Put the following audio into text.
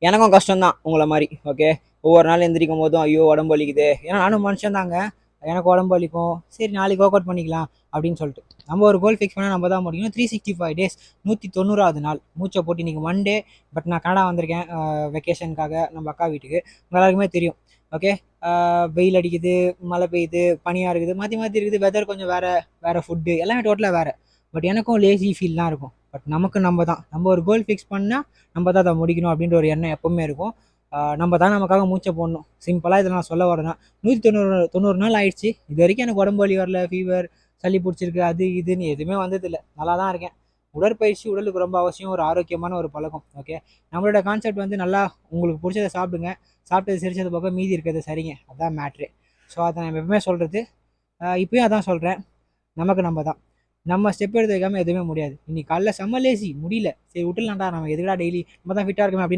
எனக்கும் கஷ்டம் தான் உங்களை மாதிரி. ஓகே, ஒவ்வொரு நாள் எந்திரிக்கும் போதும் ஐயோ உடம்பு வலிக்குது, ஏன்னா நானும் மனுஷன் தாங்க, எனக்கு உடம்பு வலிக்கும். சரி நாளைக்கு ஒர்க் அவுட் பண்ணிக்கலாம் அப்படின்னு சொல்லிட்டு நம்ம ஒரு கோல் ஃபிக்ஸ் பண்ணால் நம்ம தான் முடியும். 365 days 190வது நாள் மூச்சை போட்டு. இன்றைக்கி மண்டே, பட் நான் கனடா வந்திருக்கேன் வெக்கேஷனுக்காக நம்ம அக்கா வீட்டுக்கு. எல்லாருக்குமே தெரியும். ஓகே, வெயில் அடிக்குது, மழை பெய்யுது, பனியாக இருக்குது, மாற்றி மாற்றி இருக்குது, வெதர் கொஞ்சம் வேறு ஃபுட்டு எல்லாமே டோட்டலாக வேறு. பட் எனக்கும் லேசி ஃபீல் தான் இருக்கும். பட் நமக்கு நம்ம ஒரு கோல் ஃபிக்ஸ் பண்ணால் நம்ம தான் அதை முடிக்கணும் அப்படின்ற ஒரு எண்ணம் எப்போவுமே இருக்கும். நம்ம தான் நமக்காக மூச்சை போடணும். சிம்பிளாக இதில் நான் சொல்ல வரேன்னா 190 நாள் ஆயிடுச்சு. இது வரைக்கும் எனக்கு உடம்பு வலி வரல, ஃபீவர், சளி பிடிச்சிருக்கு, அது இதுன்னு எதுவுமே வந்ததில்லை. நல்லா தான் இருக்கேன். உடற்பயிற்சி உடலுக்கு ரொம்ப அவசியம், ஒரு ஆரோக்கியமான ஒரு பழக்கம். ஓகே, நம்மளோட கான்செப்ட் வந்து நல்லா உங்களுக்கு பிடிச்சதை சாப்பிடுங்க, சாப்பிட்டது சிரிச்சது போக மீதி இருக்கிறது சரிங்க, அதுதான் மேட்ரு. ஸோ அதை நம்ம எப்பவுமே சொல்கிறது, இப்பயும் அதான் சொல்கிறேன். நமக்கு நம்ம ஸ்டெப் எடுத்து வைக்காமல் எதுவுமே முடியாது. இன்னைக்கு காலைல செம்ம லேசி முடியல, சரி விட்டுலாம்டா, நம்ம எதுக்கடா டெய்லி நம்ம தான் ஃபிட்டாக இருக்கமே அப்படின்னு